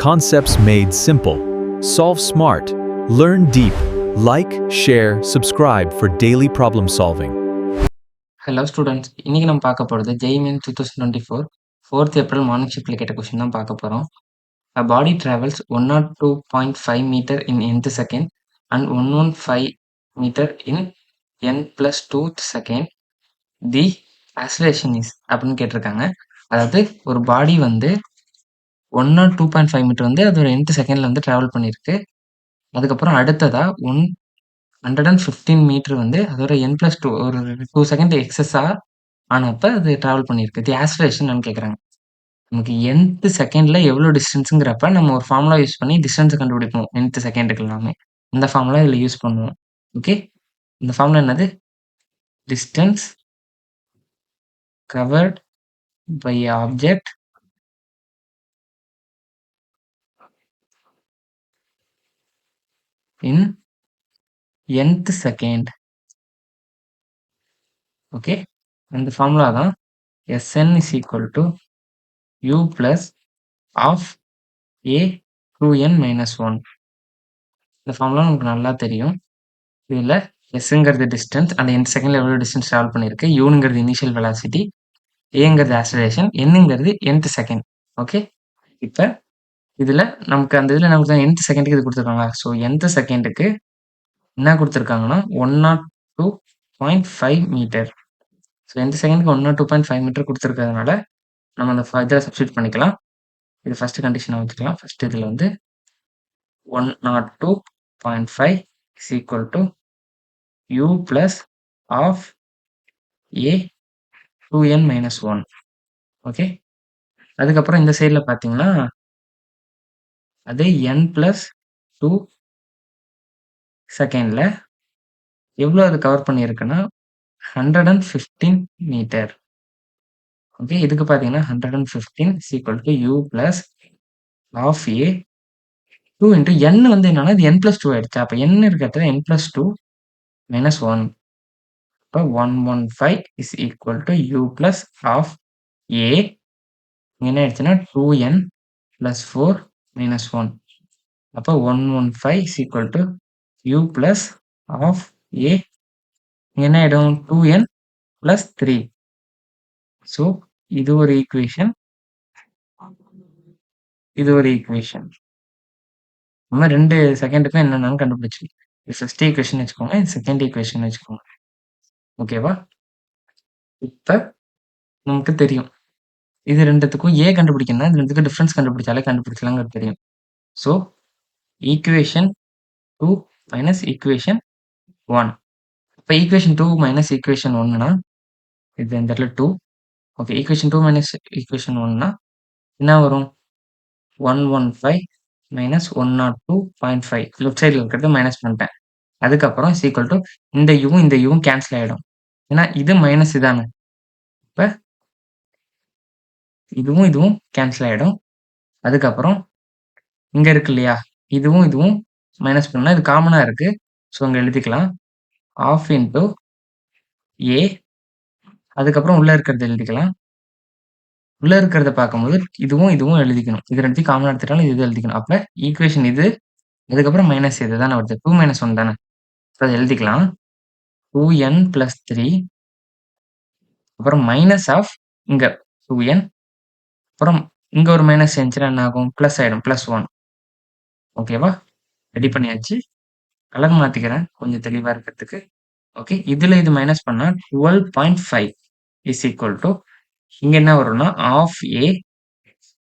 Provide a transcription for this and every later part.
Concepts made simple. Solve smart. Learn deep. Like, share, subscribe for daily problem solving. Hello students, இன்னைக்கு நம்ம பார்க்க போகிறது ஜெய்மெயின் 2024 4th April morning ஷிஃப்ட்டில் கேட்ட question தான் பார்க்க போகிறோம். A body travels 102.5 meter in nth second and 115 meter in n plus 2th second. The acceleration is அப்படின்னு கேட்டிருக்காங்க. அதாவது ஒரு பாடி வந்து 102.5 மீட்டர் வந்து அதோட nth செகண்டில் வந்து ட்ராவல் பண்ணியிருக்கு. அதுக்கப்புறம் அடுத்ததா 115 மீட்டர் வந்து அதோட n plus 2 ஒரு 2 செகண்ட் எக்ஸஸாக ஆனப்ப அது ட்ராவல் பண்ணியிருக்கு. தி ஆக்ஸலரேஷன் கேட்குறாங்க. நமக்கு nth செகண்ட்ல எவ்வளோ டிஸ்டன்ஸுங்கிறப்ப நம்ம ஒரு ஃபார்முலா யூஸ் பண்ணி டிஸ்டன்ஸை கண்டுபிடிப்போம். nth செகண்டுக்கு எல்லாமே இந்த ஃபார்முலா இதில் யூஸ் பண்ணுவோம். ஓகே, இந்த ஃபார்முலா என்னது? Distance covered by object in nth second. Okay, அந்த ஃபார்முலா தான் Sn is equal to u plus of a 2n minus 1. இந்த ஃபார்முலா நமக்கு நல்லா தெரியும். இதில் எஸ்ங்கிறது டிஸ்டன்ஸ், அந்த nth செகண்டில் எவ்வளோ டிஸ்டன்ஸ் ட்ராவல் பண்ணியிருக்கு, யூனுங்கிறது இனிஷியல் வெலாசிட்டி, ஏங்கிறது ஆக்ஸலரேஷன், என்னங்கிறது nth செகண்ட். ஓகே, இப்போ இதில் நமக்கு அந்த இதில் நமக்கு தான் nth செகண்டுக்கு இது கொடுத்துருக்காங்க. ஸோ nth செகண்டுக்கு என்ன கொடுத்துருக்காங்கன்னா 102.5 மீட்டர். ஸோ nth செகண்டுக்கு 102.5 மீட்டர் கொடுத்துருக்கிறதுனால நம்ம அந்த இதில் சப்ஸ்டியூட் பண்ணிக்கலாம். இது ஃபஸ்ட்டு கண்டிஷனை வச்சுக்கலாம். ஃபஸ்ட் இதில் வந்து 102.5 is equal to u plus of a 2n minus 1. Okay, அதுக்கப்புறம் இந்த சைடில் பார்த்தீங்கன்னா அது n plus 2 செகண்டில் எவ்வளோ அது கவர் பண்ணியிருக்குன்னா 115 மீட்டர். ஓகே, இதுக்கு பார்த்தீங்கன்னா 115 is equal to u plus of a 2 into n வந்து என்னன்னா இது n plus 2 ஆயிடுச்சு. அப்போ n இருக்கிறது n plus 2 minus 1. இப்போ 115 is equal to u plus of a என்ன ஆயிடுச்சுன்னா 2n plus 4 minus 1. அப்போ 115 is equal to u plus of a என்ன ஆயிடும் 2n plus 3. ஸோ இது ஒரு ஈக்குவேஷன், இது ஒரு ஈக்குவேஷன். நம்ம 2 செகண்டுக்கும் என்னென்னு கண்டுபிடிச்சிடும். இது ஃபர்ஸ்ட் ஈக்குவேஷன் வச்சுக்கோங்க, இது செகண்ட் ஈக்குவேஷன் வச்சுக்கோங்க. ஓகேவா? இப்போ நமக்கு தெரியும் இது ரெண்டுத்துக்கும் ஏ கண்டுபிடிக்கணும்னா இது ரெண்டுத்துக்கும் டிஃப்ரென்ஸ் கண்டுபிடிச்சாலே கண்டுபிடிச்சலாங்கிறது தெரியும். So equation 2 minus equation 1. இப்போ ஈக்குவேஷன் 2 மைனஸ் ஈக்குவேஷன் 1னா இது இந்த இடத்துல 2. ஓகே, ஈக்குவேஷன் 2 மைனஸ் ஈக்குவேஷன் 1னா என்ன வரும்? 115 மைனஸ் 102.5 லெஃப்ட் சைடில் இருக்கிறது மைனஸ் பண்ணிட்டேன். அதுக்கப்புறம் இஸ் ஈக்குவல் டு இந்த யூவும் கேன்சல் ஆகிடும். ஏன்னா இது மைனஸ் இதானே, இப்போ இதுவும் கேன்சல் ஆகிடும். அதுக்கப்புறம் இங்கே இருக்கு இல்லையா, இதுவும் மைனஸ் பண்ணால் இது காமனாக இருக்குது. ஸோ அங்கே எழுதிக்கலாம் ஆஃப் இன்ட்டு ஏ. அதுக்கப்புறம் உள்ளே இருக்கிறது எழுதிக்கலாம். உள்ளே இருக்கிறத பார்க்கும்போது இதுவும் எழுதிக்கணும். இது ரெண்டுத்தையும் காமனாக எடுத்துட்டாலும் இது எழுதிக்கணும். அப்போ ஈக்குவேஷன் இது, அதுக்கப்புறம் மைனஸ் இது தானே வருது, 2 மைனஸ் 1 தானே. ஸோ அதை எழுதிக்கலாம் 2n plus 3, அப்புறம் மைனஸ் ஆஃப் இங்கே 2n, அப்புறம் இங்கே ஒரு மைனஸ் இருந்துச்சுன்னா என்ன ஆகும்? ப்ளஸ் ஆகிடும், ப்ளஸ் 1. ஓகேவா? ரெடி பண்ணியாச்சு. கலர் மாற்றிக்கிறேன் கொஞ்சம் தெளிவாக இருக்கிறதுக்கு. ஓகே, இதில் இது மைனஸ் பண்ணால் 12.5 இஸ் ஈக்குவல் டு இங்கே என்ன வரும்னா of A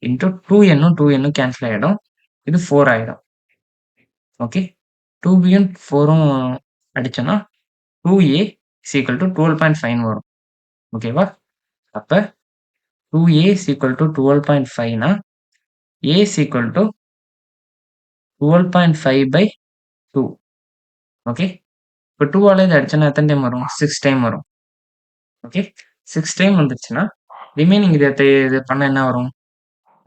into 2n cancel ஆகிடும், இது 4 ஆகிடும். ஓகே, 2bயும் 4ம் அடிச்சோன்னா 2a இஸ் ஈக்குவல் டு 12.5 வரும். ஓகேவா? அப்போ 2a is equal to 12.5னா a is equal to 12.5 by 2. ஓகே, இப்போ 2ஆல் இது அடிச்சோன்னா எத்தனை டைம் வரும்? 6 டைம் வரும். ஓகே, 6 டைம் வந்துச்சுன்னா ரிமைனிங் இது பண்ண என்ன வரும்?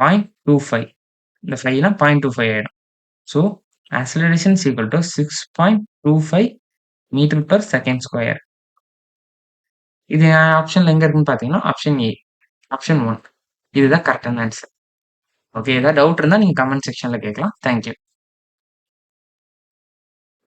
0.25. இந்த 5னா 0.25 ஆகிடும். So acceleration is equal to 6.25 metre per second square. இது ஆப்ஷனில் எங்கே இருக்குன்னு பார்த்தீங்கன்னா ஆப்ஷன் ஏ, ஆப்ஷன் 1. இதுதான் கரெக்டான ஆன்சர். ஓகே. ஏதாவது டவுட் இருந்தா நீங்க கமெண்ட் செக்ஷன்ல கேட்கலாம். Thank you.